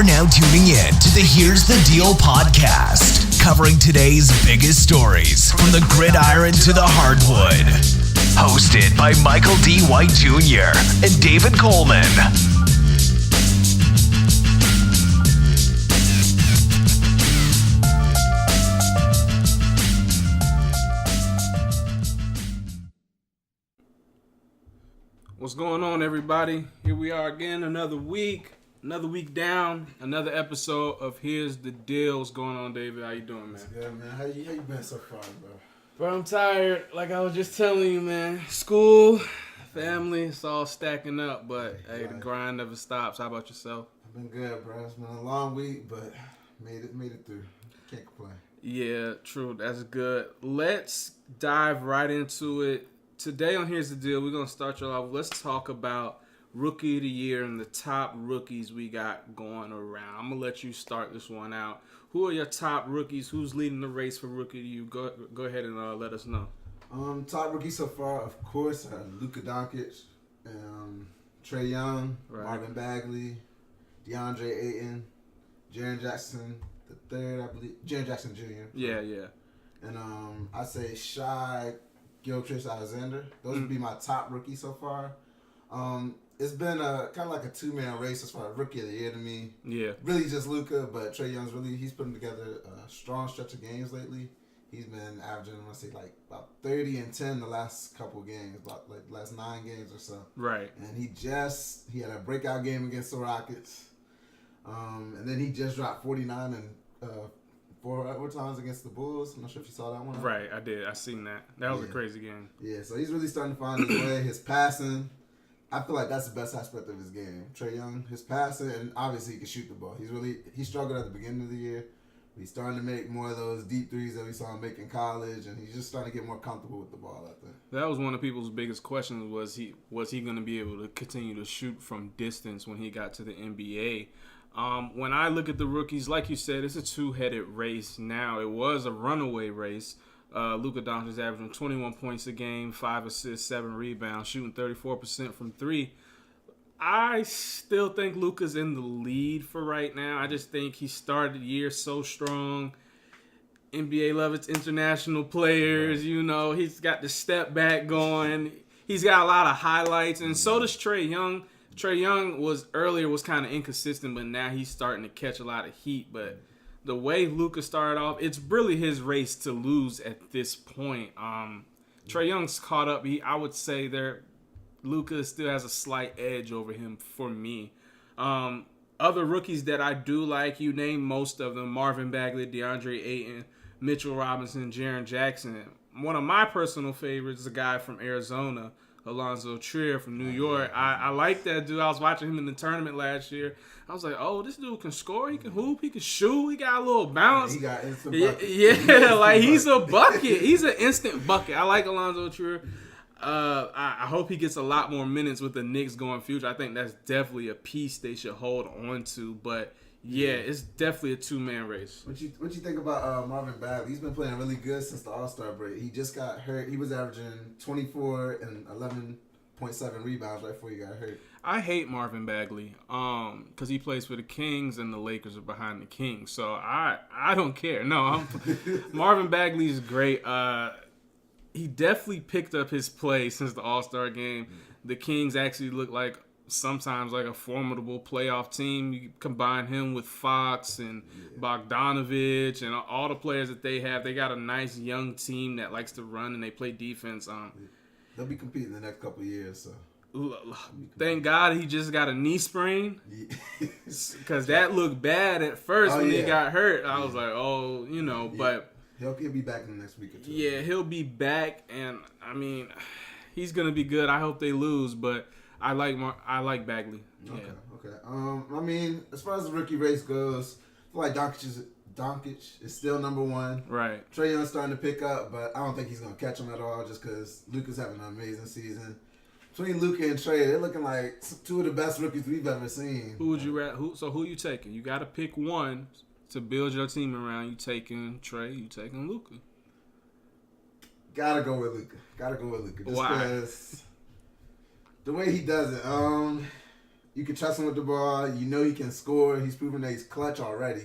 now tuning in to the Here's the Deal podcast, covering today's biggest stories from the gridiron to the hardwood. Hosted by Michael D. White Jr. and David Coleman. What's going on, everybody? Here we are again, another week down, another episode of Here's the Deal. What's going on, David? How you doing, man? Good, man. How you been so far, bro? Bro, I'm tired. Like I was just telling you, man. School, family, it's all stacking up, but hey, the grind never stops. How about yourself? I've been good, bro. It's been a long week, but made it through. Can't complain. Yeah, true. That's good. Let's dive right into it. Today on Here's the Deal, we're going to start you off. Let's talk about Rookie of the Year and the top rookies we got going around. I'm going to let you start this one out. Who are your top rookies? Who's leading the race for Rookie of the Year? Go ahead and let us know. Top rookies so far, of course, Luka Doncic, Trae Young, Right. Marvin Bagley, DeAndre Ayton, Jaren Jackson the third, I believe. Jaren Jackson Jr. Yeah. And I say Shai Gilgeous-Alexander. Those would be my top rookies so far. It's been kind of like a two-man race as far as Rookie of the Year to me. Yeah. Really just Luka, but Trae Young's he's putting together a strong stretch of games lately. He's been averaging, I want to say, like about 30 and 10 the last couple of games, about like the last 9 games or so. Right. And he had a breakout game against the Rockets. And then he just dropped 49 and 4 overtimes against the Bulls. I'm not sure if you saw that one. Right, I did. I seen that. That was a crazy game. Yeah, so he's really starting to find his way. His passing, I feel like that's the best aspect of his game. Trae Young, his passing, and obviously he can shoot the ball. He struggled at the beginning of the year. He's starting to make more of those deep threes that we saw him make in college, and he's just starting to get more comfortable with the ball out there. That was one of people's biggest questions, was he going to be able to continue to shoot from distance when he got to the NBA? When I look at the rookies, like you said, it's a two-headed race now. It was a runaway race. Luka Doncic is averaging 21 points a game, 5 assists, 7 rebounds, shooting 34% from 3. I still think Luka's in the lead for right now. I just think he started the year so strong. NBA love its international players. You know, he's got the step back going. He's got a lot of highlights, and so does Trae Young. Trae Young was kind of inconsistent, but now he's starting to catch a lot of heat. But the way Luka started off, it's really his race to lose at this point. Trae Young's caught up. I would say Luka still has a slight edge over him for me. Other rookies that I do like, you name most of them: Marvin Bagley, DeAndre Ayton, Mitchell Robinson, Jaren Jackson. One of my personal favorites is a guy from Arizona, Alonzo Trier from New York. I like that dude. I was watching him in the tournament last year. I was like, oh, this dude can score. He can hoop. He can shoot. He got a little bounce. He got instant bucket. Yeah, like he's a bucket. He's an instant bucket. I like Alonzo Trier. I hope he gets a lot more minutes with the Knicks going future. I think that's definitely a piece they should hold on to. But yeah, it's definitely a two-man race. What you think about Marvin Bagley? He's been playing really good since the All-Star break. He just got hurt. He was averaging 24 and 11.7 rebounds right before he got hurt. I hate Marvin Bagley because he plays for the Kings and the Lakers are behind the Kings. So I don't care. No, Marvin Bagley is great. He definitely picked up his play since the All-Star game. The Kings actually look like sometimes like a formidable playoff team. You combine him with Fox and Bogdanovich and all the players that they have. They got a nice young team that likes to run and they play defense. They'll be competing the next couple of years. So thank God he just got a knee sprain, because that looked bad at first when he got hurt. I was like, but he'll be back in the next week or two. Yeah, he'll be back, and I mean, he's gonna be good. I hope they lose, but I like Bagley. Okay. I mean, as far as the rookie race goes, I feel like Doncic is still number one. Right. Trae Young's starting to pick up, but I don't think he's gonna catch him at all, just because Luka's having an amazing season. Between Luka and Trae, they're looking like two of the best rookies we've ever seen. Who would you rather? Who you taking? You got to pick one to build your team around. You taking Trae? You taking Luka? Gotta go with Luka. Just Why? because the way he does it. You can trust him with the ball. You know he can score. He's proven that he's clutch already.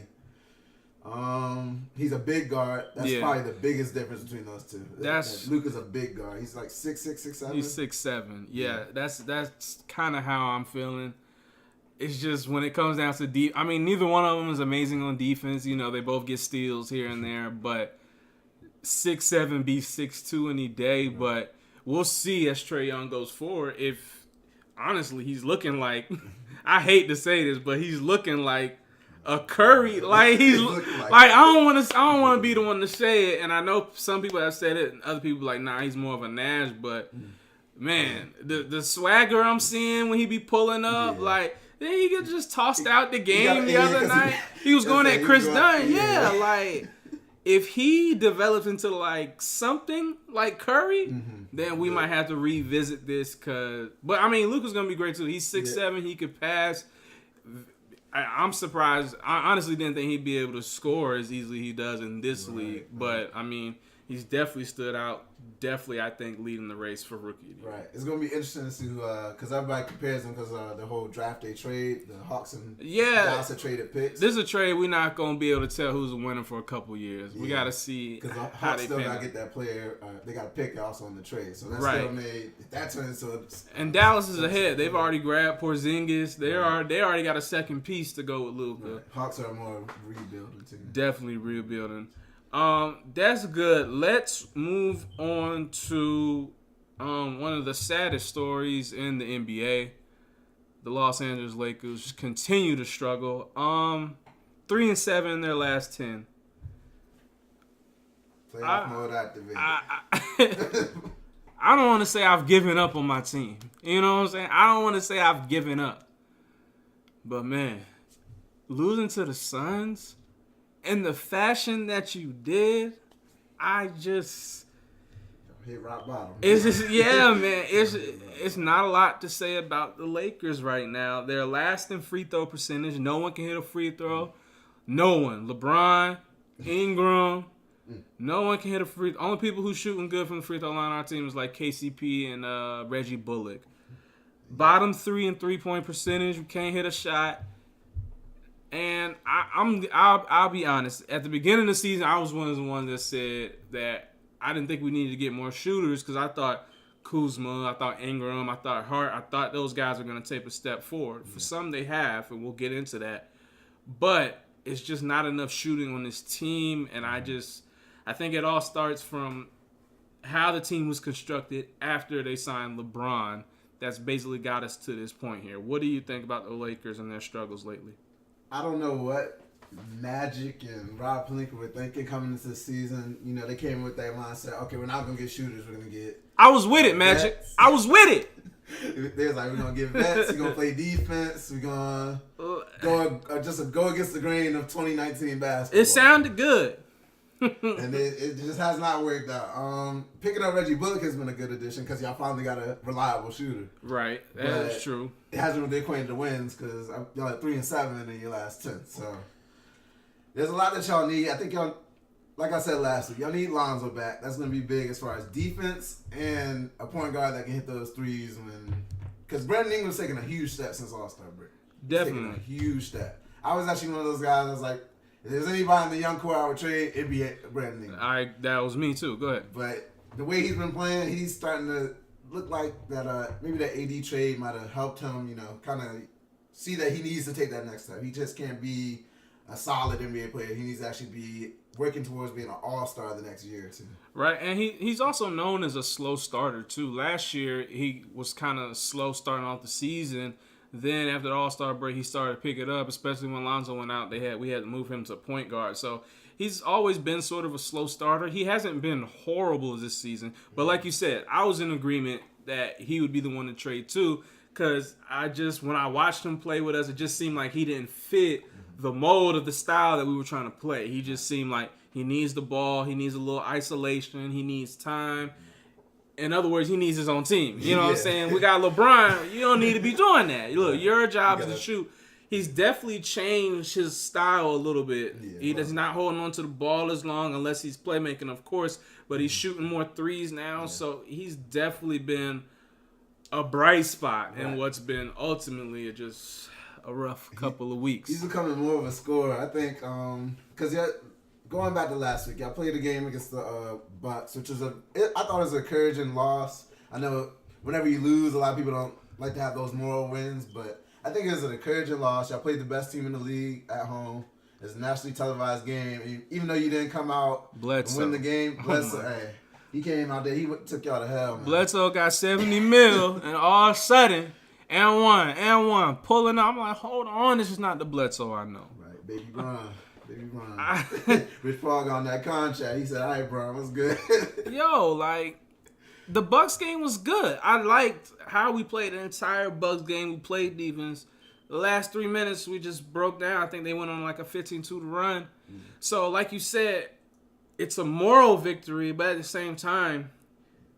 He's a big guard. That's probably the biggest difference between those two. Luka's a big guard. He's like 6'6", 6'7". He's 6'7". Yeah, that's kind of how I'm feeling. It's just when it comes down to deep. I mean, neither one of them is amazing on defense. You know, they both get steals here and there, but 6'7" beats 6'2" any day. Right. But we'll see as Trae Young goes forward. If honestly, he's looking like I hate to say this, but he's looking like a Curry. Like he's like I don't want to be the one to say it. And I know some people have said it, and other people like, nah, he's more of a Nash. But man, the swagger I'm seeing when he be pulling up, like. Then he get just tossed out the game the other night. He was going at Chris Dunn. Yeah, like if he develops into like something like Curry, then we might have to revisit this. But I mean, Luka's gonna be great too. He's 6'7". He could pass. I'm surprised. I honestly didn't think he'd be able to score as easily as he does in this league. But I mean, he's definitely stood out. Definitely, I think, leading the race for rookie. Right. It's going to be interesting to see who, because everybody compares him because the whole draft day trade, the Hawks and Dallas have traded picks. This is a trade we're not going to be able to tell who's a winner for a couple years. We got to see because the how Hawks they still pan got to out. get that player. They got a pick also on the trade. So that's right. still made, if that turns into and Dallas is ahead. They've already grabbed Porzingis. They already got a second piece to go with Luka. Right. Hawks are more rebuilding team. Definitely rebuilding. That's good. Let's move on to one of the saddest stories in the NBA. The Los Angeles Lakers continue to struggle. 3-7 in their last 10. Playoff mode activated. I don't want to say I've given up on my team. You know what I'm saying? I don't want to say I've given up. But man, losing to the Suns in the fashion that you did, I just hit rock bottom. It's just man. It's not a lot to say about the Lakers right now. They're last in free throw percentage. No one can hit a free throw. No one. LeBron, Ingram. No one can hit a free. Only people who shooting good from the free throw line on our team is like KCP and Reggie Bullock. Bottom 3 in 3-point percentage. We can't hit a shot. And I'll be honest. At the beginning of the season, I was one of the ones that said that I didn't think we needed to get more shooters because I thought Kuzma, I thought Ingram, I thought Hart, I thought those guys are going to take a step forward. For some, they have, and we'll get into that. But it's just not enough shooting on this team, and I think it all starts from how the team was constructed after they signed LeBron. That's basically got us to this point here. What do you think about the Lakers and their struggles lately? I don't know what Magic and Rob Pelinka were thinking coming into the season. You know, they came with that mindset, okay, we're not going to get shooters, we're going to get... I was with it, Magic. Vets. I was with it. They was like, we're going to get vets, we're going to play defense, we're going to go against the grain of 2019 basketball. It sounded good. And it just has not worked out. Picking up Reggie Bullock has been a good addition because y'all finally got a reliable shooter. Right, that is true. It hasn't really equated to wins because y'all at 3-7 in your last 10. So there's a lot that y'all need. I think y'all, like I said last week, y'all need Lonzo back. That's going to be big as far as defense and a point guard that can hit those threes. Because Brandon Ingram's taking a huge step since All-Star break. Definitely. Taking a huge step. I was actually one of those guys that was like, if there's anybody in the young core I would trade, it'd be Brandon Ingram. That was me too. Go ahead. But the way he's been playing, he's starting to look like that. Maybe that AD trade might have helped him. You know, kind of see that he needs to take that next step. He just can't be a solid NBA player. He needs to actually be working towards being an all-star the next year or two. Right, and he's also known as a slow starter too. Last year he was kind of slow starting off the season. Then after the All-Star break, he started to pick it up, especially when Lonzo went out. We had to move him to point guard. So he's always been sort of a slow starter. He hasn't been horrible this season. But like you said, I was in agreement that he would be the one to trade too, because when I watched him play with us, it just seemed like he didn't fit the mold of the style that we were trying to play. He just seemed like he needs the ball, he needs a little isolation, he needs time. In other words, he needs his own team. You know what I'm saying? We got LeBron. You don't need to be doing that. Look, your job is to shoot. He's definitely changed his style a little bit. Yeah, he's not holding on to the ball as long unless he's playmaking, of course. But he's shooting more threes now. Yeah. So he's definitely been a bright spot in what's been ultimately just a rough couple of weeks. He's becoming more of a scorer. I think because going back to last week, y'all played a game against the Bucks, which was I thought it was an encouraging loss. I know whenever you lose, a lot of people don't like to have those moral wins, but I think it was an encouraging loss. Y'all played the best team in the league at home. It's a nationally televised game. Even though you didn't come out and win the game, hey, he came out there. He took y'all to hell, man. Bledsoe got $70 million, and all of a sudden, and one, pulling up. I'm like, hold on, this is not the Bledsoe I know. Right, baby Bron. Rich Paul got on that contract. He said, all right, Bron, what's good? Yo, like, the Bucks game was good. I liked how we played the entire Bucks game. We played defense. The last 3 minutes, we just broke down. I think they went on like a 15-2 run. So, like you said, it's a moral victory, but at the same time,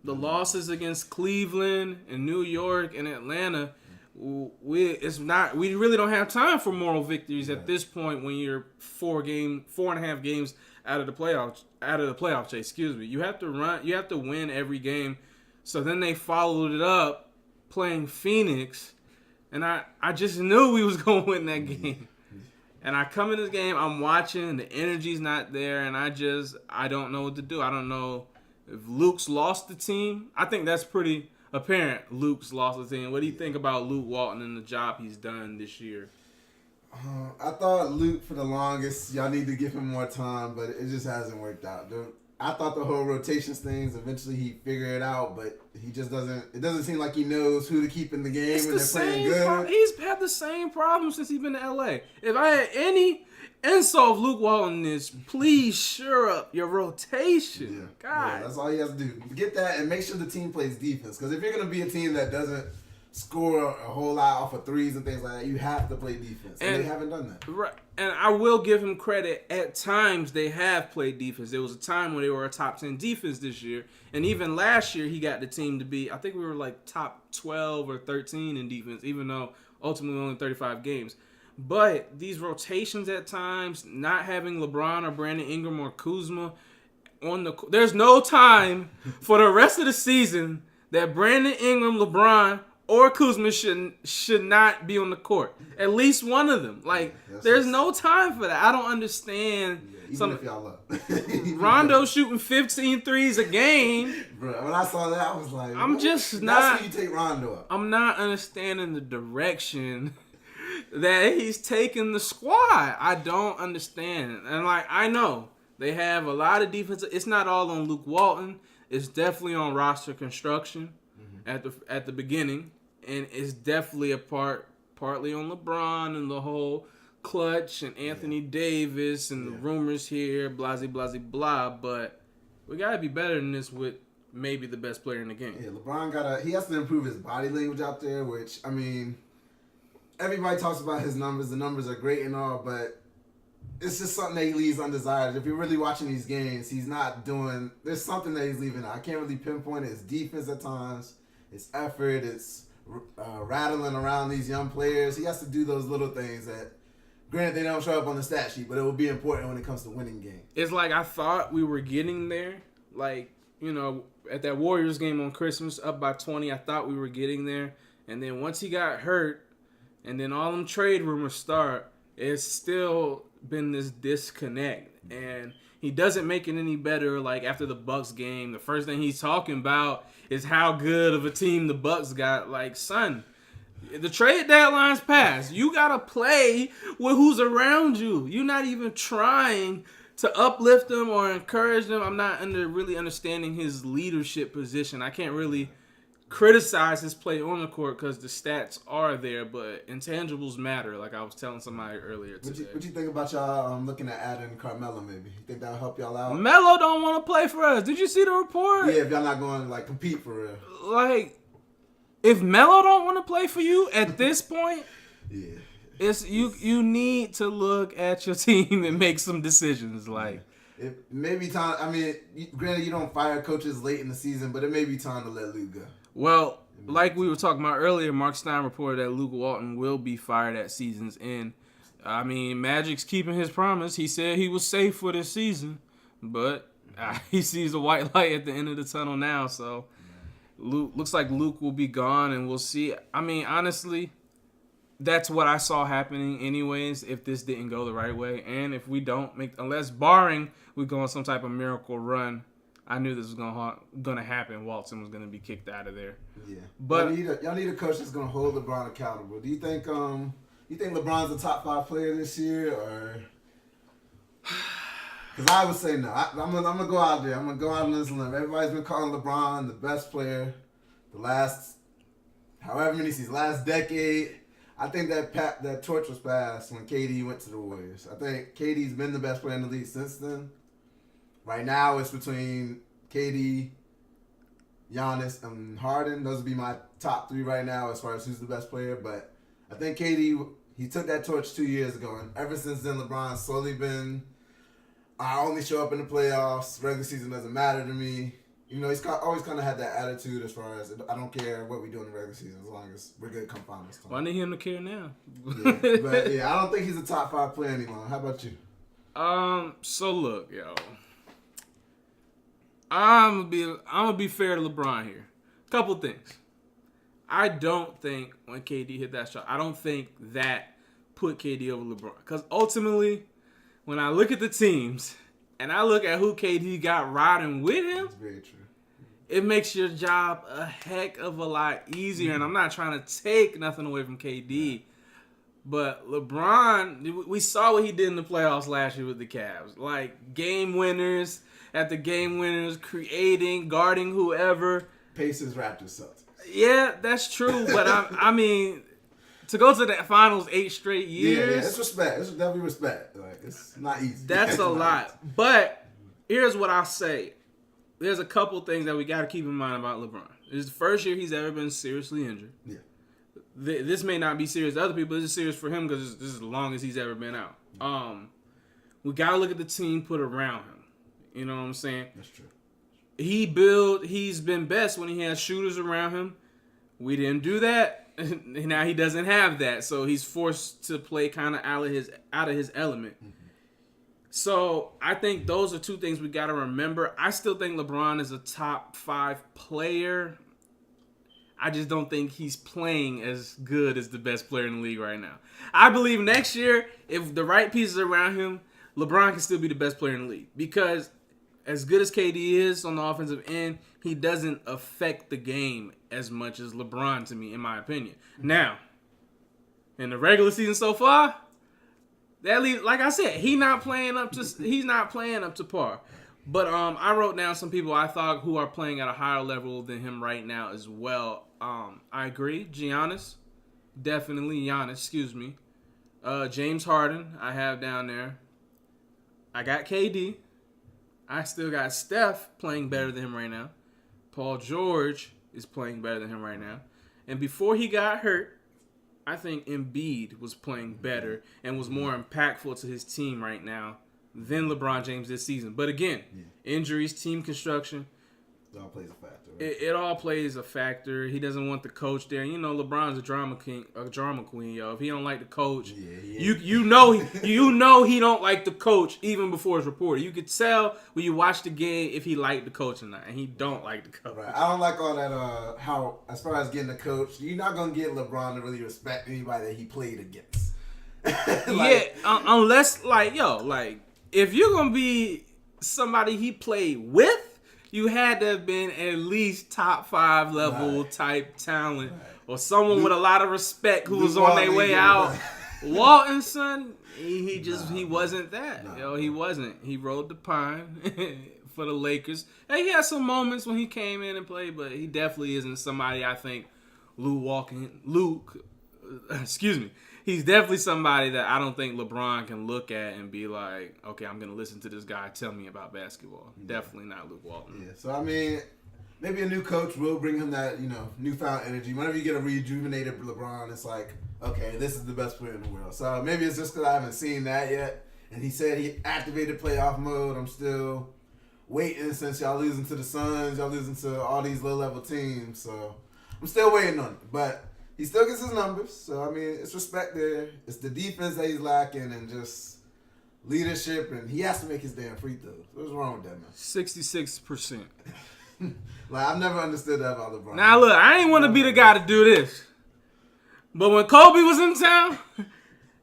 the losses against Cleveland and New York and Atlanta, we really don't have time for moral victories at this point when you're 4.5 games out of the playoff chase. Excuse me. You have to win every game. So then they followed it up playing Phoenix. And I just knew we was going to win that game. And I come in this game, I'm watching, the energy's not there, and I don't know what to do. I don't know if Luke's lost the team. I think that's pretty apparent. Luke's lost the team. What do you think about Luke Walton and the job he's done this year? I thought Luke, for the longest, y'all need to give him more time, but it just hasn't worked out. I thought the whole rotations things, eventually he'd figure it out, but he just doesn't. It doesn't seem like he knows who to keep in the game when they're playing good. He's had the same problem since he's been to LA. If I had any insult of Luke Walton is, please shore up your rotation. Yeah. God. Yeah, that's all he has to do. Get that and make sure the team plays defense. Because if you're going to be a team that doesn't score a whole lot off of threes and things like that, you have to play defense. And they haven't done that. Right. And I will give him credit. At times, they have played defense. There was a time when they were a top 10 defense this year. And even last year, he got the team to be, I think we were like top 12 or 13 in defense, even though ultimately only 35 games. But these rotations at times, not having LeBron or Brandon Ingram or Kuzma there's no time for the rest of the season that Brandon Ingram, LeBron, or Kuzma should not be on the court. At least one of them. Like, there's no time for that. I don't understand. Yeah, even if y'all up. Rondo shooting 15 threes a game. Bro, when I saw that, I was like, that's when you take Rondo up. I'm not understanding the direction that he's taking the squad. I don't understand. And, like, I know they have a lot of defense. It's not all on Luke Walton. It's definitely on roster construction. At the beginning, and it's definitely partly on LeBron and the whole clutch and Anthony Davis and the rumors here, blah, blah, blah, blah, but we got to be better than this with maybe the best player in the game. Yeah, LeBron he has to improve his body language out there, which, I mean, everybody talks about his numbers. The numbers are great and all, but it's just something that he leaves undesired. If you're really watching these games, there's something that he's leaving out. I can't really pinpoint it. It's defense at times. It's effort. It's rattling around these young players. He has to do those little things that, granted, they don't show up on the stat sheet, but it will be important when it comes to winning games. It's like I thought we were getting there. Like, at that Warriors game on Christmas, up by 20, I thought we were getting there. And then once he got hurt, and then all them trade rumors start, it's still been this disconnect. And he doesn't make it any better. Like, after the Bucks game, the first thing he's talking about is how good of a team the Bucks got. Like, son, the trade deadline's passed. You got to play with who's around you. You're not even trying to uplift them or encourage them. I'm not really understanding his leadership position. I can't really criticize his play on the court because the stats are there, but intangibles matter, like I was telling somebody earlier today. What you think about y'all looking at adding Carmelo maybe? You think that'll help y'all out? Melo don't want to play for us. Did you see the report? Yeah, if y'all not going to, like, compete for real. Like, if Melo don't want to play for you at this point, yeah, it's you need to look at your team and make some decisions. Like, it may be time. I mean, granted, you don't fire coaches late in the season, but it may be time to let Luke go. Well, like we were talking about earlier, Mark Stein reported that Luke Walton will be fired at season's end. I mean, Magic's keeping his promise. He said he was safe for this season, but he sees a white light at the end of the tunnel now. So Looks like Luke will be gone, and we'll see. I mean, honestly, that's what I saw happening anyways if this didn't go the right way. And if we don't make, unless barring we go on some type of miracle run, I knew this was gonna happen. Walton was gonna be kicked out of there. Yeah, but y'all need a coach that's gonna hold LeBron accountable. Do you think LeBron's a top 5 player this year, or? Because I would say no. I'm gonna go out there. I'm gonna go out on this limb. Everybody's been calling LeBron the best player the last however many seasons, last decade. I think that torch was passed when KD went to the Warriors. I think KD's been the best player in the league since then. Right now, it's between KD, Giannis, and Harden. Those would be my top 3 right now as far as who's the best player. But I think KD, he took that torch 2 years ago, and ever since then, LeBron's slowly been, I only show up in the playoffs. Regular season doesn't matter to me. You know, he's always kind of had that attitude as far as, I don't care what we do in the regular season as long as we're good come finals time. Well, I need him to care now. But I don't think he's a top 5 player anymore. How about you? So look, yo. I'm gonna be fair to LeBron here. Couple things. I don't think when KD hit that shot, I don't think that put KD over LeBron. Because ultimately, when I look at the teams and I look at who KD got riding with him, that's very true. It makes your job a heck of a lot easier. And I'm not trying to take nothing away from KD. But LeBron, we saw what he did in the playoffs last year with the Cavs. Like, game winners after game winners, creating, guarding whoever. Pacers, Raptors, Celtics. Yeah, that's true. But, I mean, to go to the finals 8 straight years. Yeah, it's respect. It's definitely respect. Like, it's not easy. That's a lot. Easy. But here's what I'll say. There's a couple things that we got to keep in mind about LeBron. This is the first year he's ever been seriously injured. Yeah. This may not be serious to other people. This is serious for him because this is the longest he's ever been out. We got to look at the team put around him. You know what I'm saying? That's true. He's been best when he has shooters around him. We didn't do that. Now he doesn't have that. So he's forced to play kind of out of his element. Mm-hmm. So I think those are 2 things we got to remember. I still think LeBron is a top 5 player. I just don't think he's playing as good as the best player in the league right now. I believe next year, if the right pieces are around him, LeBron can still be the best player in the league. Because as good as KD is on the offensive end, he doesn't affect the game as much as LeBron to me, in my opinion. Now, in the regular season so far, like I said, he's not playing up to par. But I wrote down some people I thought who are playing at a higher level than him right now as well. I agree. Giannis. Definitely Giannis, excuse me. James Harden, I have down there. I got KD. I still got Steph playing better than him right now. Paul George is playing better than him right now. And before he got hurt, I think Embiid was playing better and was more impactful to his team right now than LeBron James this season. But again, injuries, team construction. It all plays a factor. Right? It all plays a factor. He doesn't want the coach there. You know, LeBron's a drama queen, yo. If he don't like the coach, you know he don't like the coach even before it's reported. You could tell when you watch the game if he liked the coach or not, and he don't like the coach. Right. I don't like all that. How as far as getting the coach, you're not gonna get LeBron to really respect anybody that he played against. Unless if you're gonna be somebody he played with. You had to have been at least top 5 level type talent or someone with a lot of respect who was on their way out. Walton, son, he wasn't that. He wasn't. He rode the pine for the Lakers. Hey, he had some moments when he came in and played, but he definitely isn't somebody I think he's definitely somebody that I don't think LeBron can look at and be like, okay, I'm going to listen to this guy tell me about basketball. Yeah. Definitely not Luke Walton. Yeah, so I mean, maybe a new coach will bring him that, newfound energy. Whenever you get a rejuvenated LeBron, it's like, okay, this is the best player in the world. So maybe it's just because I haven't seen that yet. And he said he activated playoff mode. I'm still waiting since y'all losing to the Suns. Y'all losing to all these low-level teams. So I'm still waiting on it. But he still gets his numbers, so, I mean, it's respect there. It's the defense that he's lacking and just leadership, and he has to make his damn free throws. What's wrong with that, man? 66%. Like, I've never understood that about LeBron. Now, look, I ain't want to be the guy to do this. But when Kobe was in town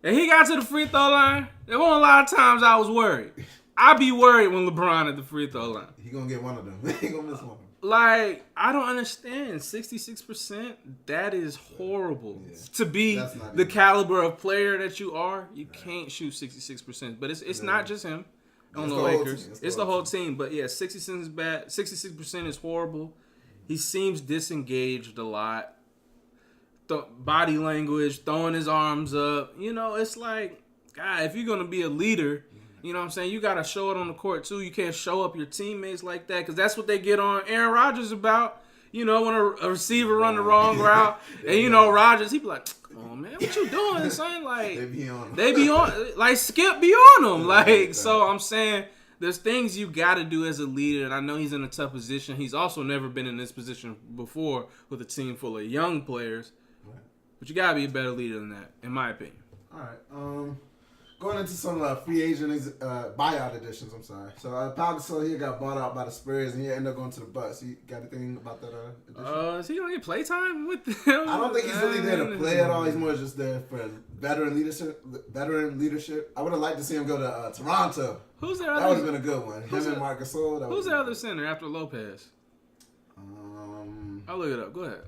and he got to the free throw line, there weren't a lot of times I was worried. I be worried when LeBron at the free throw line. He gonna get one of them. He gonna miss one of them. Like, I don't understand. 66%, that is horrible. Yeah. To be the caliber of player that you are, you can't shoot 66%. But it's not just him on the Lakers. It's the whole team. But yeah, 66% is bad. 66% is horrible. He seems disengaged a lot. Body language, throwing his arms up. You know, it's like, God, if you're going to be a leader, you know what I'm saying? You got to show it on the court, too. You can't show up your teammates like that because that's what they get on Aaron Rodgers about. You know, when a receiver run the wrong route. And, you know, Rodgers, he be like, come on, man, what you doing, son? Like, they be on. Like, Skip be on them. Like, so I'm saying there's things you got to do as a leader. And I know he's in a tough position. He's also never been in this position before with a team full of young players. But you got to be a better leader than that, in my opinion. All right. Going into some free agent buyout editions, I'm sorry. So Pau Gasol here got bought out by the Spurs, and he ended up going to the Bucks. You got anything about that edition? Is he going to get playtime with them? I don't think he's really there to play at all. He's more just there for veteran leadership. I would have liked to see him go to Toronto. Who's their That would have been a good one. Him and Marc Gasol. Who's their other center after Lopez? I'll look it up. Go ahead.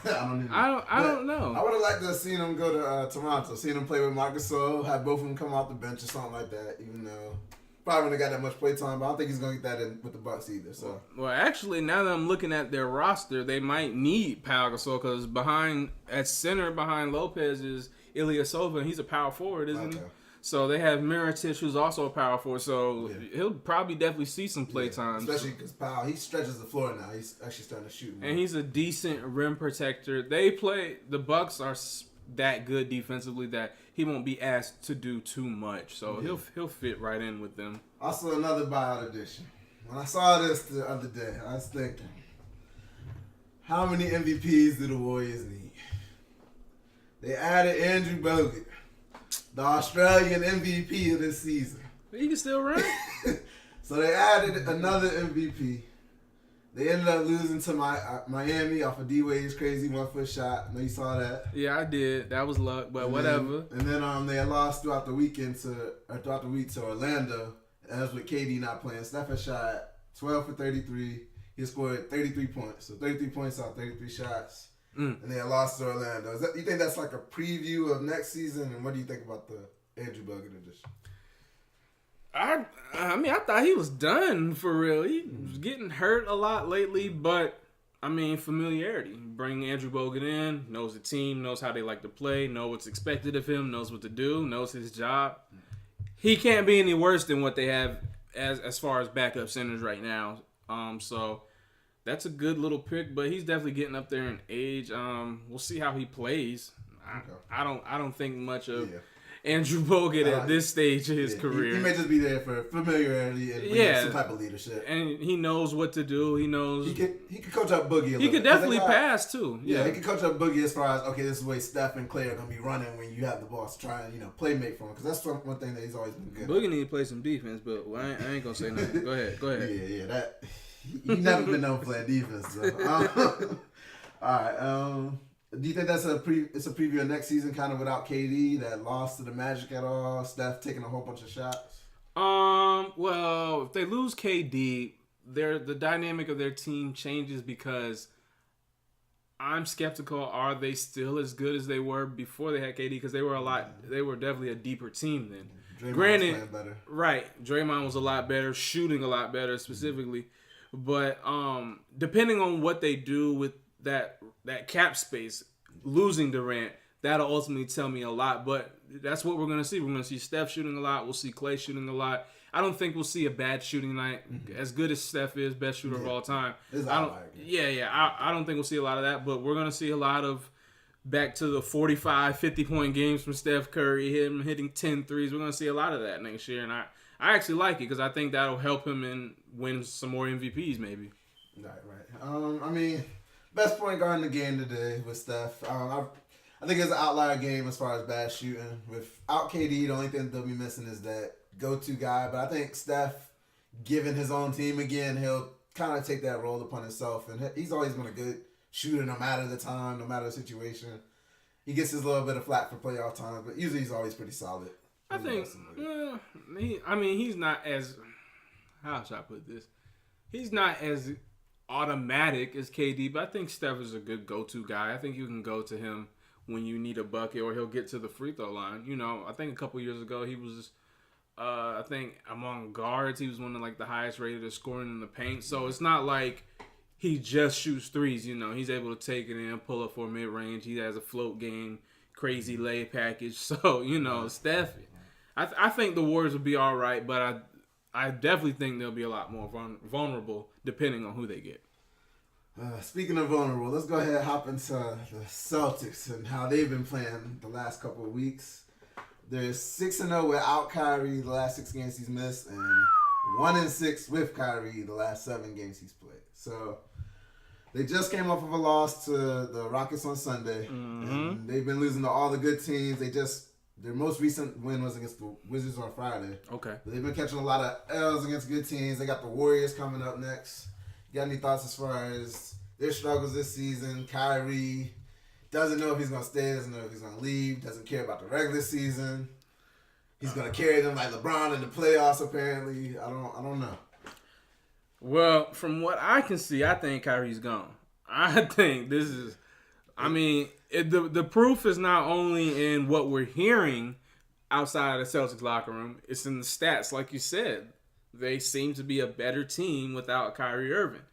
I don't know. I would have liked to have seen him go to Toronto, seen him play with Marc Gasol, have both of them come off the bench or something like that. Even though probably wouldn't have got that much play time, but I don't think he's gonna get that in with the Bucks either. So, well, actually, now that I'm looking at their roster, they might need Pau Gasol because at center behind Lopez is Ilyasova, and he's a power forward, isn't he? So they have Mirotic, who's also a power forward. So he'll probably definitely see some play time. Especially because Powell, he stretches the floor now. He's actually starting to shoot more. And he's a decent rim protector. The Bucks are that good defensively that he won't be asked to do too much. So he'll fit right in with them. Also, another buyout edition. When I saw this the other day, I was thinking, how many MVPs do the Warriors need? They added Andrew Bogut, the Australian MVP of this season. He can still run. So they added another MVP. They ended up losing to Miami off of D-Wade's crazy 1-foot shot. I know you saw that. Yeah, I did. That was luck, but whatever. And then they lost throughout the week to Orlando. That was with KD not playing. Steph had shot 12 for 33. He scored 33 points. So 33 points out 33 shots. And they had lost to Orlando. You think that's like a preview of next season? And what do you think about the Andrew Bogut edition? I mean, I thought he was done for real. He was getting hurt a lot lately, but I mean, familiarity. Bring Andrew Bogut in, knows the team, knows how they like to play, knows what's expected of him, knows what to do, knows his job. He can't be any worse than what they have as far as backup centers right now. So that's a good little pick, but he's definitely getting up there in age. We'll see how he plays. I don't think much of Andrew Bogut at this stage of his career. He may just be there for familiarity and some type of leadership. And he knows what to do. He knows he could coach up Boogie. He could definitely pass too. Yeah, he could coach up Boogie as far as this is the way Steph and Clay are gonna be running when you have the ball to try and play make for him, because that's one thing that he's always been good. Boogie need to play some defense, but I ain't gonna say nothing. Go ahead. Yeah, that he's never been known for playing defense. So. All right. Do you think that's it's a preview of next season, kind of without KD, that lost to the Magic at all? Steph taking a whole bunch of shots. Well, if they lose KD, the dynamic of their team changes, because I'm skeptical. Are they still as good as they were before they had KD? Because they were definitely a deeper team then. Draymond was playing better. Right. Draymond was a lot better, shooting a lot better specifically. But depending on what they do with that cap space, losing Durant, that'll ultimately tell me a lot. But that's what we're going to see. We're going to see Steph shooting a lot. We'll see Clay shooting a lot. I don't think we'll see a bad shooting night. As good as Steph is, best shooter of all time. I don't think we'll see a lot of that. But we're going to see a lot of back to the 45, 50-point games from Steph Curry, him hitting 10 threes. We're going to see a lot of that next year. And I actually like it, because I think that'll help him and win some more MVPs maybe. Right. I mean, best point guard in the game today was Steph. I think it's an outlier game as far as bad shooting. Without KD, the only thing they'll be missing is that go-to guy. But I think Steph, given his own team again, he'll kind of take that role upon himself. And he's always been a good shooter no matter the time, no matter the situation. He gets his little bit of flack for playoff time, but usually he's always pretty solid. I think, he's not as, how should I put this? He's not as automatic as KD, but I think Steph is a good go-to guy. I think you can go to him when you need a bucket or he'll get to the free throw line. You know, I think a couple years ago he was, I think among guards, he was one of like the highest rated of scoring in the paint. So it's not like he just shoots threes. You know, he's able to take it in, pull up for mid-range. He has a float game, crazy lay package. So, you know, Steph, I think the Warriors will be all right, but I definitely think they'll be a lot more vulnerable depending on who they get. Speaking of vulnerable, let's go ahead and hop into the Celtics and how they've been playing the last couple of weeks. They're 6-0 without Kyrie the last 6 games he's missed, and 1-6 with Kyrie the last 7 games he's played. So they just came off of a loss to the Rockets on Sunday, and they've been losing to all the good teams. Their most recent win was against the Wizards on Friday. Okay. But they've been catching a lot of L's against good teams. They got the Warriors coming up next. You got any thoughts as far as their struggles this season? Kyrie doesn't know if he's going to stay, doesn't know if he's going to leave, doesn't care about the regular season. He's going to carry them like LeBron in the playoffs, apparently. I don't know. Well, from what I can see, I think Kyrie's gone. I think this is, the proof is not only in what we're hearing outside of the Celtics locker room, it's in the stats, like you said. They seem to be a better team without Kyrie Irving.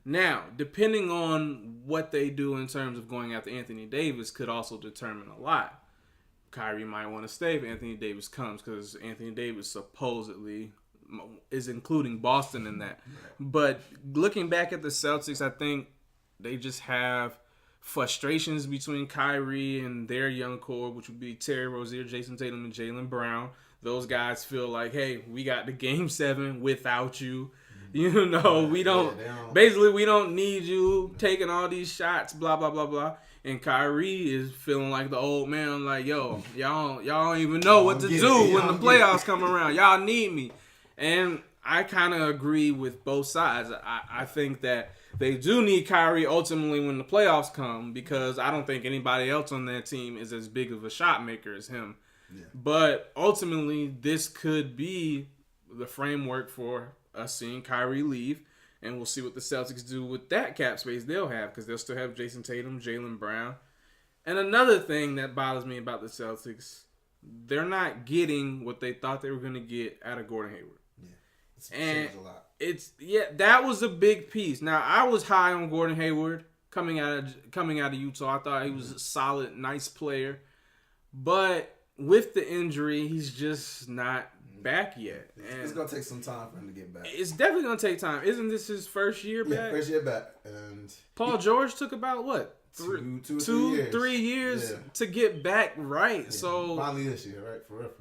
Now, depending on what they do in terms of going after Anthony Davis could also determine a lot. Kyrie might want to stay if Anthony Davis comes because Anthony Davis supposedly is including Boston in that. But looking back at the Celtics, I think they just have frustrations between Kyrie and their young core, which would be Terry Rozier, Jason Tatum, and Jaylen Brown. Those guys feel like, hey, we got the Game 7 without you. You know, we don't need you taking all these shots, blah, blah, blah, blah. And Kyrie is feeling like the old man, like, yo, y'all don't even know what to do when the playoffs come around. Y'all need me. And I kind of agree with both sides. I think that they do need Kyrie ultimately when the playoffs come because I don't think anybody else on that team is as big of a shot maker as him. Yeah. But ultimately, this could be the framework for us seeing Kyrie leave, and we'll see what the Celtics do with that cap space they'll have because they'll still have Jason Tatum, Jaylen Brown. And another thing that bothers me about the Celtics, they're not getting what they thought they were going to get out of Gordon Hayward. Yeah, it's a lot. That was a big piece. Now, I was high on Gordon Hayward coming out of Utah. I thought he was a solid, nice player, but with the injury, he's just not back yet. And it's going to take some time for him to get back. It's definitely going to take time. Isn't this his first year back? Yeah, first year back. And Paul George took about, what? 3 years to get back right. Yeah, so finally this year, right? Forever.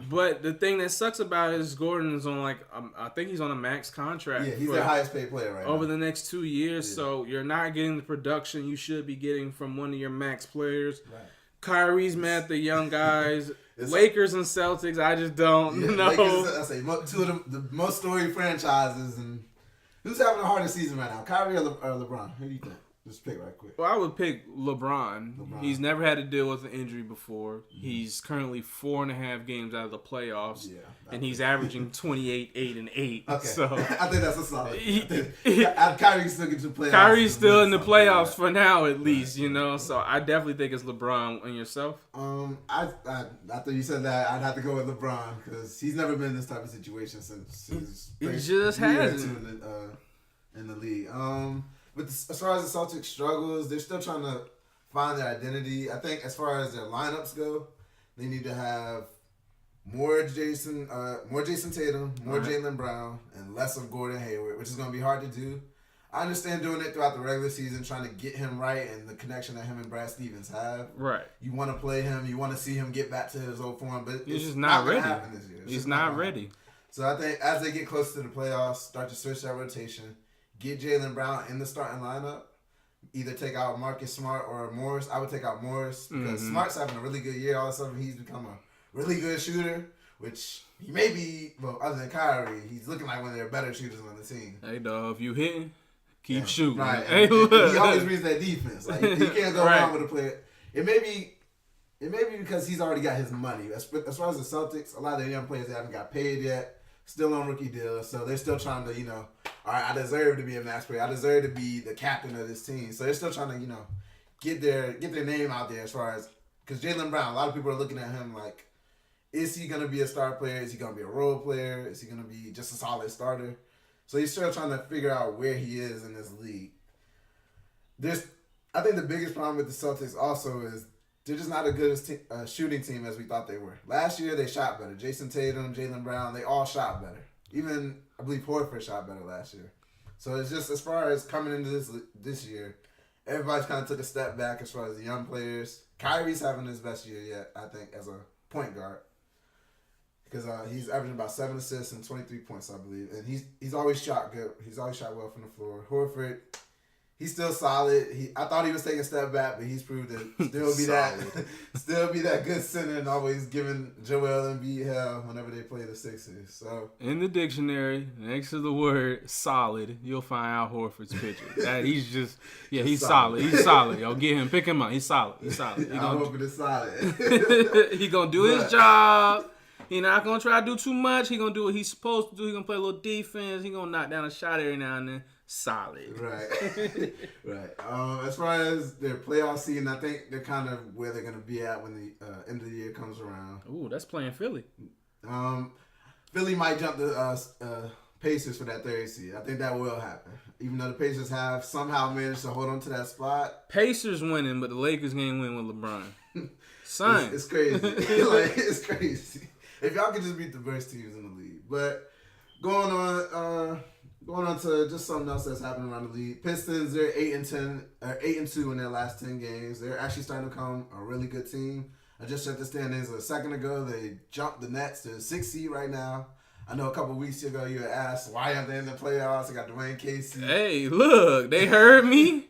But the thing that sucks about it is Gordon is on I think he's on a max contract. Yeah, he's their highest paid player right now. Over the next 2 years. Yeah. So you're not getting the production you should be getting from one of your max players. Right. Kyrie's mad at the young guys. Lakers and Celtics, I just don't know. Lakers, I say two of the most storied franchises. And who's having a harder season right now, Kyrie or LeBron? Who do you think? Just pick right quick. Well, I would pick LeBron. He's never had to deal with an injury before. Mm-hmm. He's currently 4.5 games out of the playoffs. Yeah, and he's averaging 28, 8, and 8. Okay. So I think that's a solid. Kyrie still gets to the playoffs. Kyrie's still in the playoffs for now, at least, you know. So I definitely think it's LeBron. And yourself? After you said that, I'd have to go with LeBron because he's never been in this type of situation since his first year in the league. But as far as the Celtics struggles, they're still trying to find their identity. I think as far as their lineups go, they need to have more Jason Tatum, more Jaylen Brown, and less of Gordon Hayward, which is going to be hard to do. I understand doing it throughout the regular season, trying to get him right and the connection that him and Brad Stevens have. Right. You want to play him. You want to see him get back to his old form, but he's just not ready. Happen this year. He's not ready. So I think as they get close to the playoffs, start to switch that rotation. Get Jaylen Brown in the starting lineup. Either take out Marcus Smart or Morris. I would take out Morris because Smart's having a really good year. All of a sudden, he's become a really good shooter, which he may be, well, other than Kyrie, he's looking like one of their better shooters on the team. Hey, dog, if you hitting, keep shooting. Right. Hey, and he always reads that defense. Like, he can't go wrong with a player. It may be because he's already got his money. As far as the Celtics, a lot of their young players haven't got paid yet. Still on rookie deals, so they're still trying to, all right, I deserve to be a max player. I deserve to be the captain of this team. So they're still trying to, get their name out there as far as, because Jaylen Brown, a lot of people are looking at him like, is he going to be a star player? Is he going to be a role player? Is he going to be just a solid starter? So he's still trying to figure out where he is in this league. I think the biggest problem with the Celtics also is they're just not as good a shooting team as we thought they were. Last year, they shot better. Jason Tatum, Jaylen Brown, they all shot better. Even, I believe, Horford shot better last year. So it's just, as far as coming into this year, everybody's kind of took a step back as far as the young players. Kyrie's having his best year yet, I think, as a point guard. Because he's averaging about 7 assists and 23 points, I believe. And he's always shot good. He's always shot well from the floor. Horford, he's still solid. I thought he was taking a step back, but he's proved to still be that good center and always giving Joel Embiid hell whenever they play the Sixers. So in the dictionary, next to the word solid, you'll find Al Horford's picture. He's solid. He's solid. Yo, get him, pick him up. He's solid. He's solid. Al Horford is solid. He gonna do his job. He not gonna try to do too much. He gonna do what he's supposed to do. He gonna play a little defense. He gonna knock down a shot every now and then. Solid. Right. Right. As far as their playoff season, I think they're kind of where they're going to be at when the end of the year comes around. Ooh, that's playing Philly. Philly might jump the Pacers for that third seed. I think that will happen. Even though the Pacers have somehow managed to hold on to that spot. Pacers winning, but the Lakers can't win with LeBron. Son. It's crazy. It's crazy. If y'all could just beat the best teams in the league. But going on to just something else that's happening around the league. Pistons, they're 8-2 in their last 10 games. They're actually starting to become a really good team. I just checked the standings a second ago. They jumped the Nets to the 6th seed right now. I know a couple weeks ago you had asked why aren't they in the playoffs? They got Dwayne Casey. Hey, look, they heard me.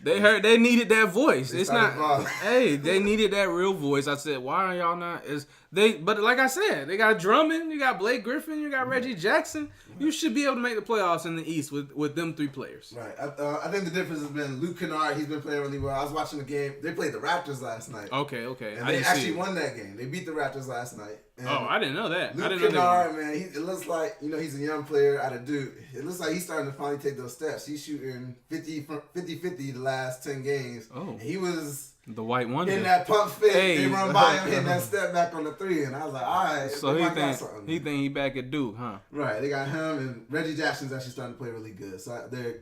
They needed that voice. They needed that real voice. I said, why are y'all not? But like I said, they got Drummond, you got Blake Griffin, you got Reggie Jackson. You should be able to make the playoffs in the East with them 3 players. Right. I think the difference has been Luke Kennard. He's been playing really well. I was watching the game. They played the Raptors last night. Okay. And they actually won that game. They beat the Raptors last night. And I didn't know that. Luke Kennard, man, it looks like, he's a young player out of Duke. It looks like he's starting to finally take those steps. He's shooting 50-50 the last 10 games. Oh. And he was the white wonder. In that pump fake, they run by him, hitting that step back on the 3. And I was like, all right. So he think he back at Duke, huh? Right. They got him, and Reggie Jackson's actually starting to play really good. So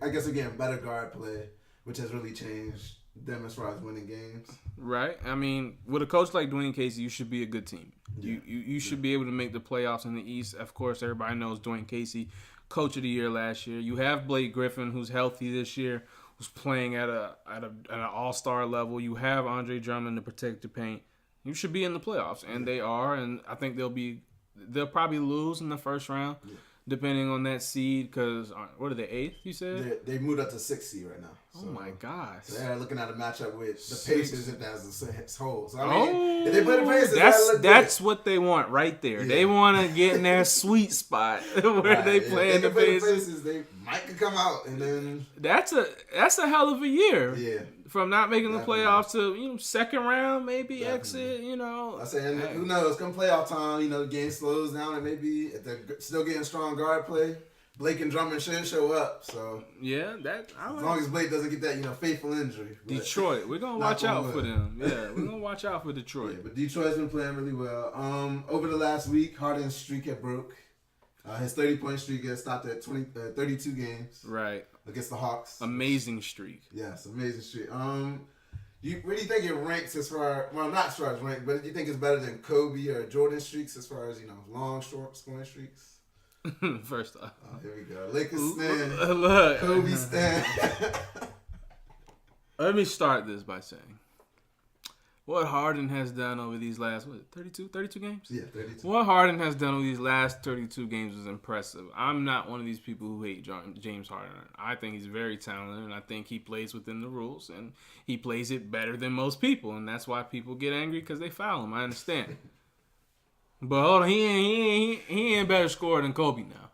I guess they're getting better guard play, which has really changed them as far as winning games. Right. I mean, with a coach like Dwayne Casey, you should be a good team. Yeah. You should be able to make the playoffs in the East. Of course, everybody knows Dwayne Casey, Coach of the Year last year. You have Blake Griffin, who's healthy this year, who's playing at an all-star level. You have Andre Drummond to protect the paint. You should be in the playoffs, and they are. And I think they'll probably lose in the first round. Yeah. Depending on that seed, because what are they, 8th, you said? They moved up to 6th seed right now. So, oh, my gosh. So they're looking at a matchup with the Pacers if that's the whole. So, if they play the Pacers, that's what they want right there. Yeah. They want to get in their sweet spot where they play in the Pacers. They might come out, and then... That's a hell of a year. Yeah. From not making the playoffs to, second round, maybe exit, I'm saying, who knows? Come playoff time, the game slows down, and maybe if they're still getting strong guard play, Blake and Drummond should show up. So yeah, as long as Blake doesn't get that, faithful injury. Detroit, we're gonna watch out for them. Yeah, we're gonna watch out for Detroit. Yeah, but Detroit's been playing really well. Over the last week, Harden's streak had broke. His 30-point streak had stopped at 32 games. Right. Against the Hawks. Amazing streak. Yes, amazing streak. Where do you think it ranks as far, not as far as rank, but do you think it's better than Kobe or Jordan streaks as far as, long, short scoring streaks? First off. Oh, here we go. Lakers stand. Look. Kobe stand. Let me start this by saying, what Harden has done over these last, 32 games? Yeah, 32. What Harden has done over these last 32 games is impressive. I'm not one of these people who hate James Harden. I think he's very talented, and I think he plays within the rules, and he plays it better than most people, and that's why people get angry because they foul him. I understand. But hold on, he ain't better scorer than Kobe now.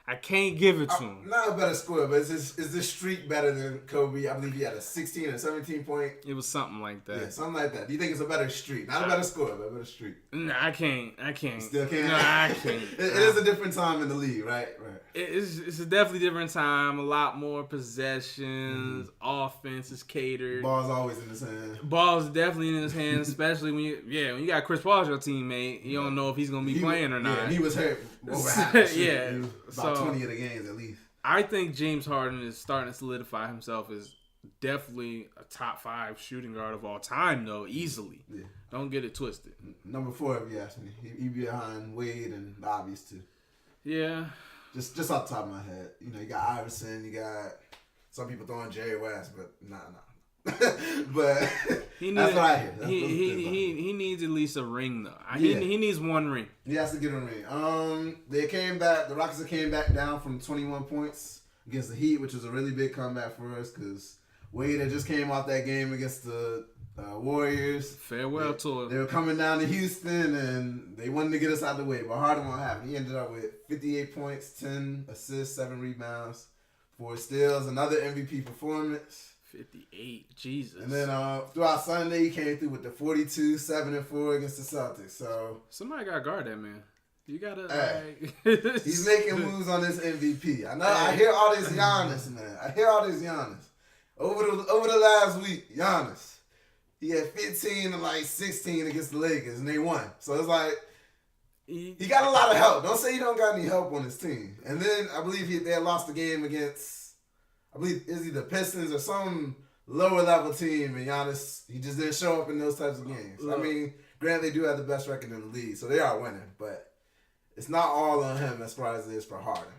I can't give it to him. Not a better scorer, but is this streak better than Kobe? I believe he had a 16 or 17 point. It was something like that. Yeah, something like that. Do you think it's a better streak? Not a better scorer, but a better streak. No, I can't. You still can't? No, I can't. It is a different time in the league, right? It's a definitely different time. A lot more possessions. Offense is catered. Ball's always in his hand. Ball's definitely in his hands, especially when you got Chris Paul as your teammate. You don't know if he's gonna be playing or not. Yeah, he was hurt over half. Yeah, about 20 of the games at least. I think James Harden is starting to solidify himself as definitely a top 5 shooting guard of all time, though, easily. Yeah. Don't get it twisted. Number 4, if you ask me. He behind Wade and the obvious 2. Yeah. Just off the top of my head. You know, you got Iverson, you got some people throwing Jerry West, but nah. But that's what I hear. He needs at least a ring, though. He needs one ring. He has to get a ring. They came back. The Rockets came back down from 21 points against the Heat, which was a really big comeback for us because Wade had just came off that game against the Warriors. Farewell tour. They were coming down to Houston, and they wanted to get us out of the way, but Harden won't happen. He ended up with 58 points, 10 assists, 7 rebounds, 4 steals, another MVP performance. 58, Jesus. And then throughout Sunday, he came through with the 42, 7 and 4 against the Celtics. So somebody got to guard that man. You gotta. He's making moves on this MVP. I know. I hear all this Giannis, man. Over the last week, Giannis, he had 15 and like 16 against the Lakers, and they won. So it's like he got a lot of help. Don't say he don't got any help on his team. And then I believe they had lost the game against. I believe it's either Pistons or some lower level team, and Giannis, he just didn't show up in those types of games. I mean, granted, they do have the best record in the league, so they are winning, but it's not all on him as far as it is for Harden.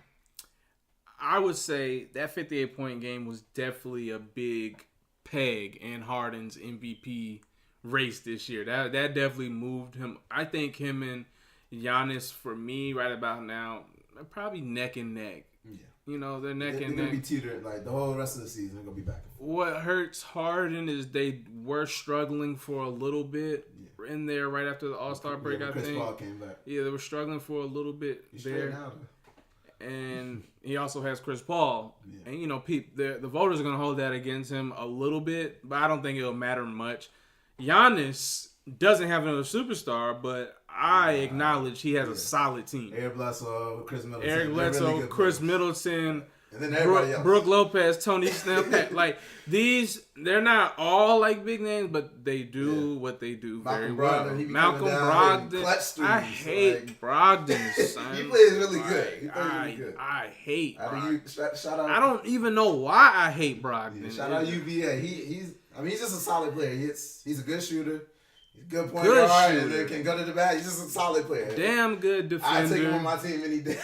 I would say that 58-point game was definitely a big peg in Harden's MVP race this year. That definitely moved him. I think him and Giannis, for me, right about now, are probably neck and neck. Yeah. You know, they're neck and neck. They're going to be teetered. Like, the whole rest of the season, they're going to be back and forth. What hurts Harden is they were struggling for a little bit in there right after the All-Star break, I think. Chris Paul came back. Yeah, they were struggling for a little bit there. Now, and he also has Chris Paul. Yeah. And, you know, the voters are going to hold that against him a little bit, but I don't think it'll matter much. Giannis doesn't have another superstar, but I acknowledge he has a solid team. Eric Bledsoe, Chris Middleton. Really Chris Middleton. And then everybody else. Brooke Lopez, Tony Snell. Like, they're not all like big names, but they do what they do very well. Malcolm Brogdon. I hate Brogdon, son. He plays really good. I hate Brogdon. Shout out. I don't even know why I hate Brogdon. Shout out UVA. He's just a solid player. He's a good shooter. He's a good point guard, and then can go to the bag. He's just a solid player. Damn good defender. I take him on my team any day.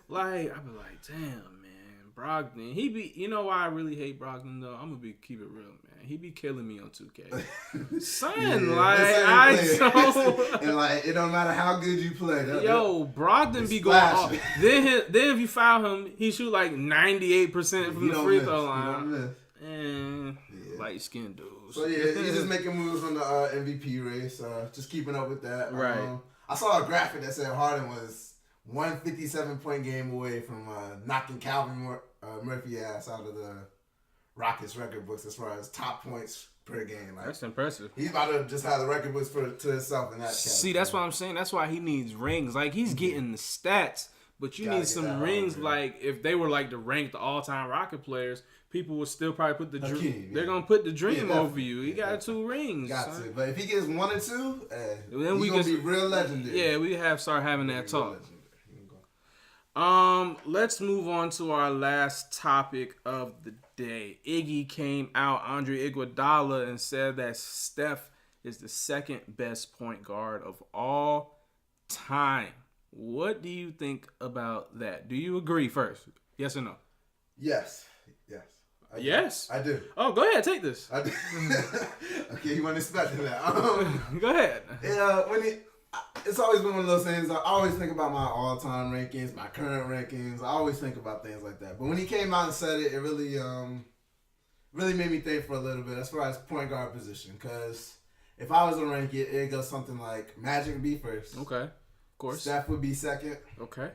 Like, I be like, damn, man, Brogdon. You know why I really hate Brogdon though? I'm gonna keep it real, man. He be killing me on 2K. Son, I don't. And like, it don't matter how good you play. Brogdon be going off. Then if you foul him, he shoot like 98% from the free throw line. And light skinned dudes. So he's just making moves on the MVP race. Just keeping up with that. Right. I saw a graphic that said Harden was 157-point game away from knocking Calvin Murphy ass out of the Rockets record books as far as top points per game. Like, that's impressive. He's about to just have the record books to himself in that category. See, that's what I'm saying. That's why he needs rings. Like, he's getting the stats, but you need some rings. Like, if they were like to rank the all-time Rocket players, people would still probably put the dream. They're gonna put the dream over you. He got 2 rings. Got to, but if he gets 1 or 2, then we gonna be real legendary. Yeah, we start having that talk. Let's move on to our last topic of the day. Iggy came out, Andre Iguodala, and said that Steph is the second best point guard of all time. What do you think about that? Do you agree first? Yes or no? Yes. Yes? I do. Oh, go ahead. Take this. I do. Okay, you weren't expecting that. Go ahead. It's always been one of those things. I always think about my all-time rankings, my current rankings. I always think about things like that. But when he came out and said it, it really made me think for a little bit as far as point guard position. Because if I was to rank it, it'd go something like Magic would be first. Okay. Of course. Steph would be second. Okay.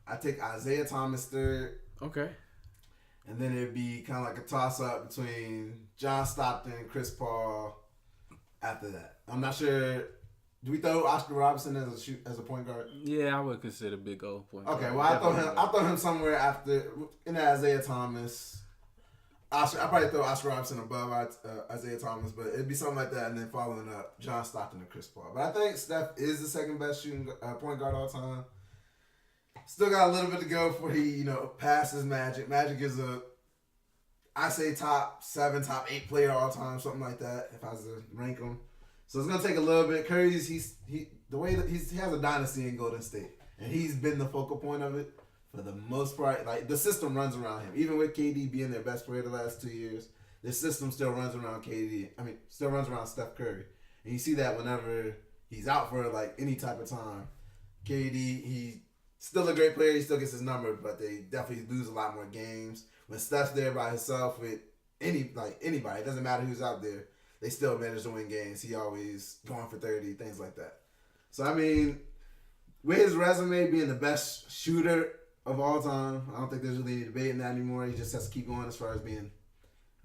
I'd take Isaiah Thomas third. Okay. And then it'd be kind of like a toss-up between John Stockton and Chris Paul after that. I'm not sure. Do we throw Oscar Robertson as a point guard? Yeah, I would consider Big O point guard. Okay, well, I throw him somewhere after in Isaiah Thomas. I probably throw Oscar Robertson above Isaiah Thomas, but it'd be something like that, and then following up John Stockton and Chris Paul. But I think Steph is the second best shooting point guard all time. Still got a little bit to go before he, passes Magic. Magic is I say top 7, top 8 player all time, something like that, if I was to rank him. So it's gonna take a little bit. Curry's he has a dynasty in Golden State, and he's been the focal point of it for the most part. Like the system runs around him, even with KD being their best player the last 2 years. The system still runs around still runs around Steph Curry, and you see that whenever he's out for like any type of time. KD, he's still a great player. He still gets his number, but they definitely lose a lot more games. When Steph's there by himself with anybody, it doesn't matter who's out there, they still manage to win games. He always going for 30, things like that. So, I mean, with his resume being the best shooter of all time, I don't think there's really any debate in that anymore. He just has to keep going as far as being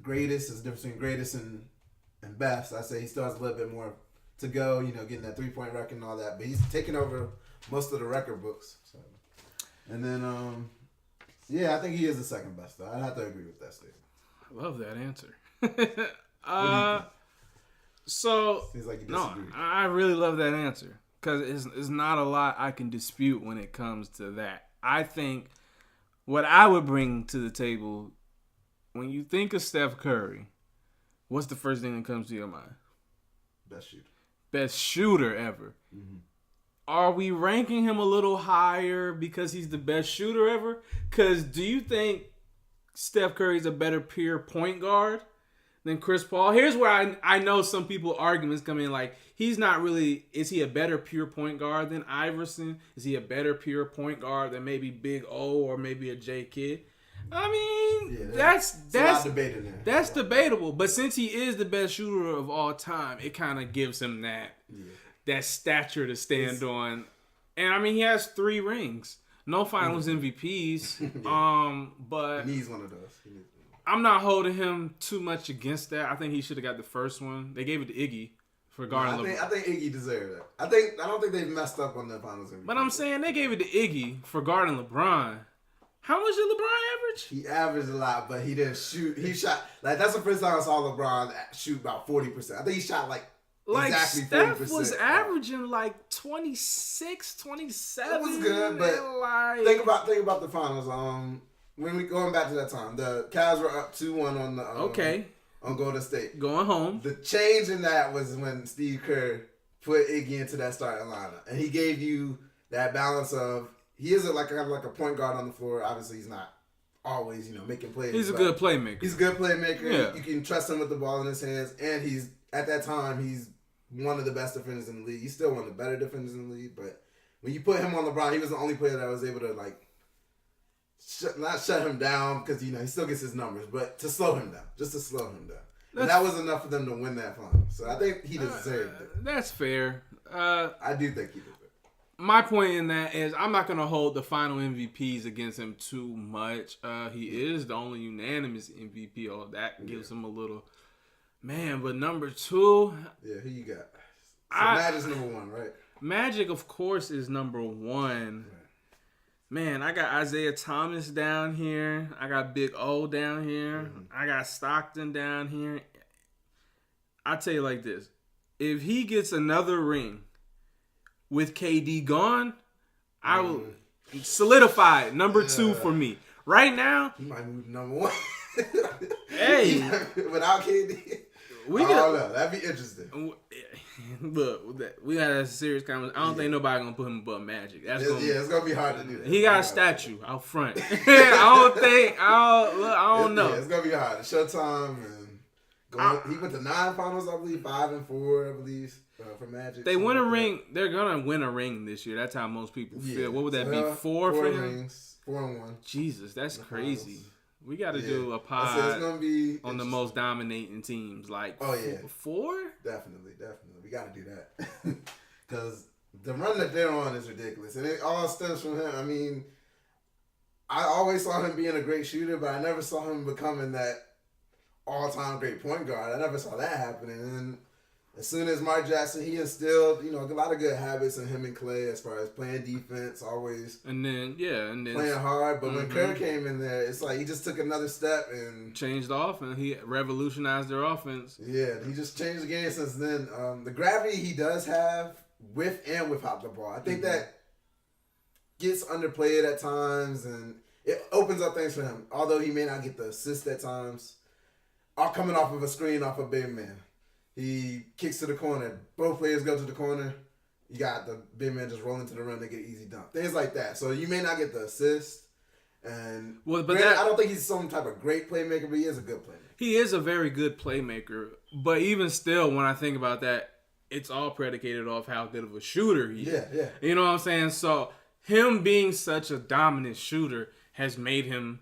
greatest. There's a difference between greatest and best. I say he still has a little bit more to go, getting that 3-point record and all that. But he's taking over most of the record books. So. And then, I think he is the second best, though. I'd have to agree with that statement. I love that answer. What do you think? So, seems like you disagree. No, I really love that answer because it's not a lot I can dispute when it comes to that. I think what I would bring to the table, when you think of Steph Curry, what's the first thing that comes to your mind? Best shooter. Best shooter ever. Mm-hmm. Are we ranking him a little higher because he's the best shooter ever? Because do you think Steph Curry's a better pure point guard than Chris Paul? Here's where I know some people arguments come in like, he's not really, is he a better pure point guard than Iverson? Is he a better pure point guard than maybe Big O or maybe a J Kidd? I mean, that's a lot of debate in there. That's debatable. But since he is the best shooter of all time, it kind of gives him that stature to stand on. And I mean, he has 3 rings. No finals MVPs. But he needs one of those. I'm not holding him too much against that. I think he should have got the first one. They gave it to Iggy for guarding LeBron. I think Iggy deserved it. I don't think they've messed up on the finals MVP. But I'm saying they gave it to Iggy for guarding LeBron. How much did LeBron average? He averaged a lot, but he didn't shoot. He shot that's the first time I saw LeBron shoot about 40%. I think he shot exactly Steph 40%. was averaging 26, 27. It was good, but think about the finals. When we going back to that time, the Cavs were up 2-1 on the on Golden State, going home. The change in that was when Steve Kerr put Iggy into that starting lineup, and he gave you that balance of he is like a point guard on the floor. Obviously, he's not always making plays. He's a good playmaker. He's a good playmaker. Yeah. You can trust him with the ball in his hands, and he's at that time he's one of the best defenders in the league. He's still one of the better defenders in the league, but when you put him on LeBron, he was the only player that was able to not shut him down because he still gets his numbers, but to slow him down, just to slow him down. And that was enough for them to win that final. So I think he deserved it. That's fair. I do think he did it. My point in that is I'm not going to hold the final MVPs against him too much. He is the only unanimous MVP. Oh, that gives him a little... Man, but number 2... Yeah, who you got? So Magic's number 1, right? Magic, of course, is number 1. Right. Man, I got Isaiah Thomas down here. I got Big O down here. Mm-hmm. I got Stockton down here. I'll tell you like this. If he gets another ring with KD gone, I will solidify it. Number 2 for me. Right now... He might move to number 1. Hey. Without KD... I don't know. That'd be interesting. Look, we had a serious conversation. I don't think nobody gonna put him above Magic. It's gonna be hard to do that. He got a statue out front. I don't know. Yeah, it's gonna be hard. Showtime and he went to 9 finals, I believe, 5 and 4, I believe, for Magic. They win a ring. They're gonna win a ring this year. That's how most people feel. What would that be? 4 for him? Rings, 4 and 1. Jesus, that's crazy. We got to do a pod it's gonna be on the most dominating teams. Like, 4? Definitely. We got to do that. Because the run that they're on is ridiculous. And it all stems from him. I mean, I always saw him being a great shooter, but I never saw him becoming that all-time great point guard. I never saw that happening. And then as soon as Mark Jackson, he instilled, a lot of good habits in him and Clay as far as playing defense, always and then playing hard. But when Curry came in there, it's like he just took another step and changed the offense. He revolutionized their offense. Yeah, he just changed the game since then. The gravity he does have with and without the ball, I think that gets underplayed at times, and it opens up things for him. Although he may not get the assist at times, coming off of a screen off a big man. He kicks to the corner. Both players go to the corner. You got the big man just rolling to the rim to get an easy dunk. Things like that. So you may not get the assist. And I don't think he's some type of great playmaker, but he is a good playmaker. He is a very good playmaker. But even still, when I think about that, it's all predicated off how good of a shooter he is. Yeah. You know what I'm saying? So him being such a dominant shooter has made him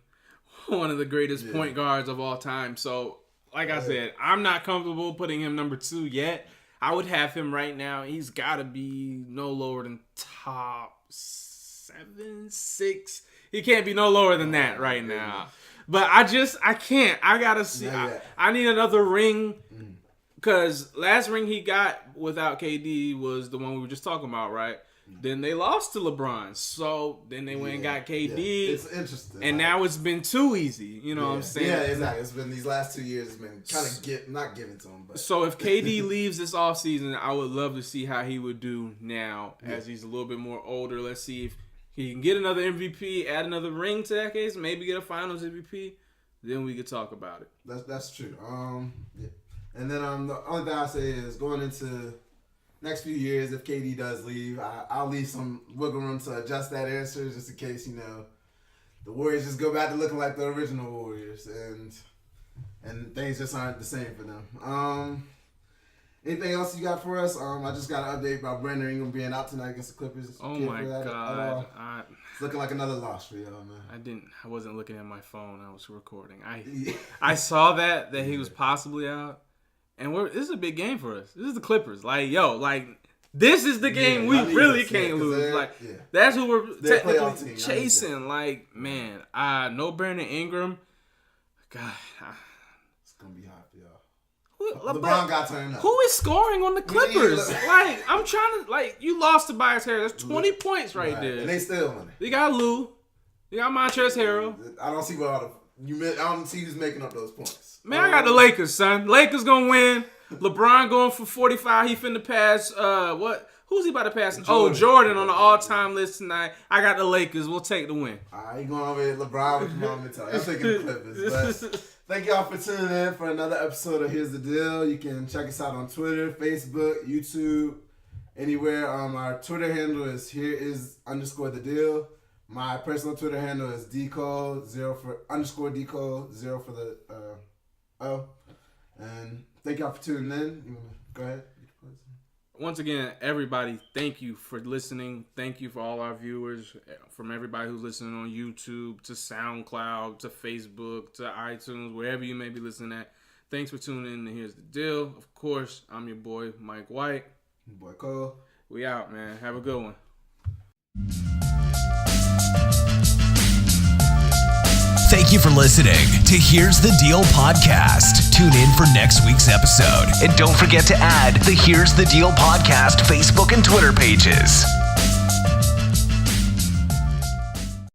one of the greatest point guards of all time. So like I said, I'm not comfortable putting him number 2 yet. I would have him right now. He's got to be no lower than top 7, 6. He can't be no lower than that right now. But I can't. I got to see. I need another ring. Because last ring he got without KD was the one we were just talking about, right? Then they lost to LeBron. So then they went and got KD. Yeah. It's interesting. And now it's been too easy. You know what I'm saying? Yeah, exactly. It's been these last 2 years, it's been kind of not given to him. But. So if KD leaves this offseason, I would love to see how he would do now as he's a little bit more older. Let's see if he can get another MVP, add another ring to that case, maybe get a finals MVP. Then we could talk about it. That's true. And then the only thing I say is going into next few years, if KD does leave, I'll leave some wiggle room to adjust that answer just in case, the Warriors just go back to looking like the original Warriors and things just aren't the same for them. Anything else you got for us? I just got an update about Brandon Ingram being out tonight against the Clippers. Oh my God. It's looking like another loss for y'all, man. I wasn't looking at my phone. I was recording. I saw that he was possibly out. And this is a big game for us. This is the Clippers. This is the game we really can't lose. That's who we're technically chasing. No Brandon Ingram. God. It's going to be hot for y'all. LeBron got turned up. Who is scoring on the Clippers? I'm trying to, you lost to Tobias Harris. That's 20 points right there. And they still winning. You got Lou. You got Montrezl Harrell. I don't see I don't see who's making up those points. Man, I got the Lakers, son. Lakers gonna win. LeBron going for 45. He finna pass. Who's he about to pass? Jordan on the all-time list tonight. I got the Lakers. We'll take the win. All right, you going over here, LeBron with your mom to tell. I'm taking the Clippers. But thank y'all for tuning in for another episode of Here's the Deal. You can check us out on Twitter, Facebook, YouTube, anywhere. Our Twitter handle is _the_deal. My personal Twitter handle is _Decode, 0 for the O. And thank y'all for tuning in. You want to go ahead? Once again, everybody, thank you for listening. Thank you for all our viewers, from everybody who's listening on YouTube to SoundCloud to Facebook to iTunes, wherever you may be listening at. Thanks for tuning in to Here's the Deal. Of course, I'm your boy, Mike White. Your boy Cole. We out, man. Have a good one. Thank you for listening to Here's the Deal podcast. Tune in for next week's episode. And don't forget to add the Here's the Deal podcast Facebook and Twitter pages.